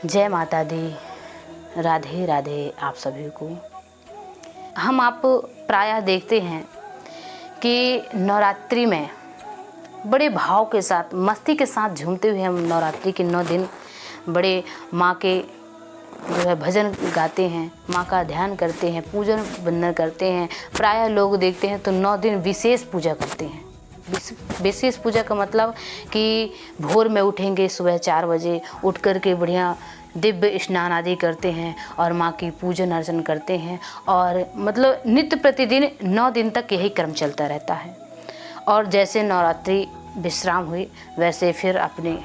जय माता दी, राधे राधे आप सभी को। हम आप प्रायः देखते हैं कि नवरात्रि में बड़े भाव के साथ, मस्ती के साथ झूमते हुए हम नवरात्रि के 9 दिन बड़े माँ के जो है भजन गाते हैं, माँ का ध्यान करते हैं, पूजन वंदन करते हैं। प्रायः लोग देखते हैं तो 9 दिन विशेष पूजा करते हैं। विशेष पूजा का मतलब कि भोर में उठेंगे, सुबह 4 बजे उठ कर के बढ़िया दिव्य स्नान आदि करते हैं और माँ की पूजन अर्चन करते हैं। और मतलब नित्य प्रतिदिन 9 दिन तक यही क्रम चलता रहता है। और जैसे नवरात्रि विश्राम हुई, वैसे फिर अपने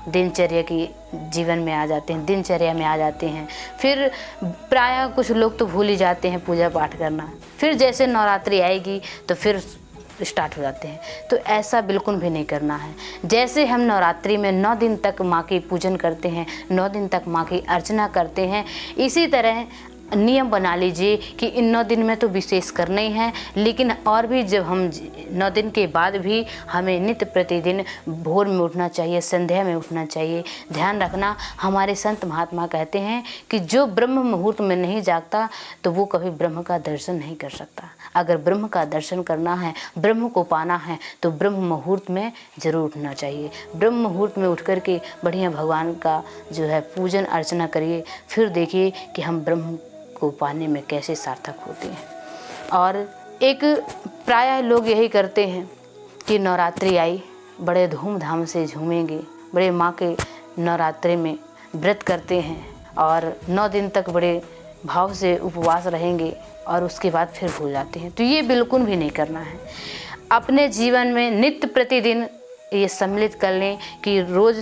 दिनचर्या की जीवन में आ जाते हैं, दिनचर्या में आ जाते हैं। फिर प्रायः कुछ लोग तो भूल ही जाते हैं पूजा पाठ करना। फिर जैसे नवरात्रि आएगी तो फिर स्टार्ट हो जाते हैं। तो ऐसा बिल्कुल भी नहीं करना है। जैसे हम नवरात्रि में 9 दिन तक माँ की पूजन करते हैं, 9 दिन तक माँ की अर्चना करते हैं, इसी तरह नियम बना लीजिए कि इन 9 दिन में तो विशेष करना ही है। लेकिन और भी जब हम 9 दिन के बाद भी हमें नित्य प्रतिदिन भोर में उठना चाहिए, संध्या में उठना चाहिए। ध्यान रखना, हमारे संत महात्मा कहते हैं कि जो ब्रह्म मुहूर्त में नहीं जागता तो वो कभी ब्रह्म का दर्शन नहीं कर सकता। अगर ब्रह्म का दर्शन करना है, ब्रह्म को पाना है, तो ब्रह्म मुहूर्त में ज़रूर उठना चाहिए। ब्रह्म मुहूर्त में उठ कर के बढ़िया भगवान का जो है पूजन अर्चना करिए। फिर देखिए कि हम ब्रह्म को पाने में कैसे सार्थक होते हैं। और एक प्रायः लोग यही करते हैं कि नवरात्रि आई, बड़े धूमधाम से झूमेंगे, बड़े माँ के नवरात्रि में व्रत करते हैं और 9 दिन तक बड़े भाव से उपवास रहेंगे और उसके बाद फिर भूल जाते हैं। तो ये बिल्कुल भी नहीं करना है। अपने जीवन में नित्य प्रतिदिन ये सम्मिलित कर लें कि रोज़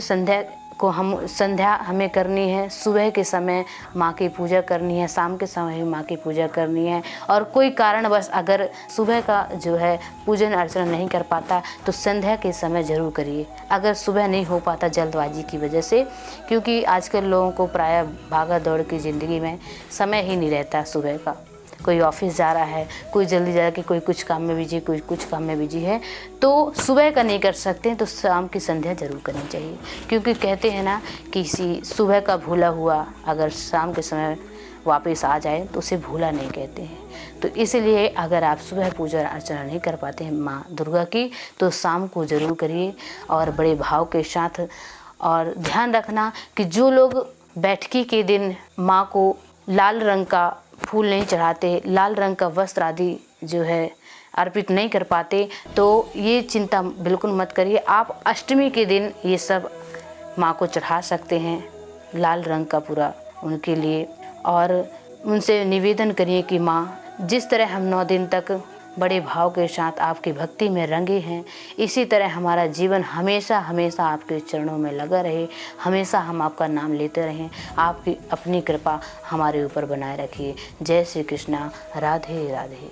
संध्या हमें करनी है, सुबह के समय माँ की पूजा करनी है, शाम के समय भी माँ की पूजा करनी है। और कोई कारणवश अगर सुबह का जो है पूजन अर्चना नहीं कर पाता तो संध्या के समय ज़रूर करिए। अगर सुबह नहीं हो पाता जल्दबाजी की वजह से, क्योंकि आजकल लोगों को प्रायः भागा दौड़ की ज़िंदगी में समय ही नहीं रहता सुबह का। कोई ऑफिस जा रहा है, कोई जल्दी जा के कोई कुछ काम में बिजी, कोई कुछ काम में बिजी है, तो सुबह का नहीं कर सकते हैं तो शाम की संध्या ज़रूर करनी चाहिए। क्योंकि कहते हैं ना कि सुबह का भूला हुआ अगर शाम के समय वापस आ जाए तो उसे भूला नहीं कहते हैं। तो इसलिए अगर आप सुबह पूजा अर्चना नहीं कर पाते हैं माँ दुर्गा की, तो शाम को ज़रूर करिए और बड़े भाव के साथ। और ध्यान रखना कि जो लोग बैठकी के दिन माँ को लाल रंग का फूल नहीं चढ़ाते, लाल रंग का वस्त्र आदि जो है अर्पित नहीं कर पाते, तो ये चिंता बिल्कुल मत करिए। आप अष्टमी के दिन ये सब माँ को चढ़ा सकते हैं, लाल रंग का पूरा उनके लिए। और उनसे निवेदन करिए कि माँ, जिस तरह हम 9 दिन तक बड़े भाव के साथ आपकी भक्ति में रंगे हैं, इसी तरह हमारा जीवन हमेशा हमेशा आपके चरणों में लगा रहे, हमेशा हम आपका नाम लेते रहें। आपकी अपनी कृपा हमारे ऊपर बनाए रखिए। जय श्री कृष्णा, राधे राधे।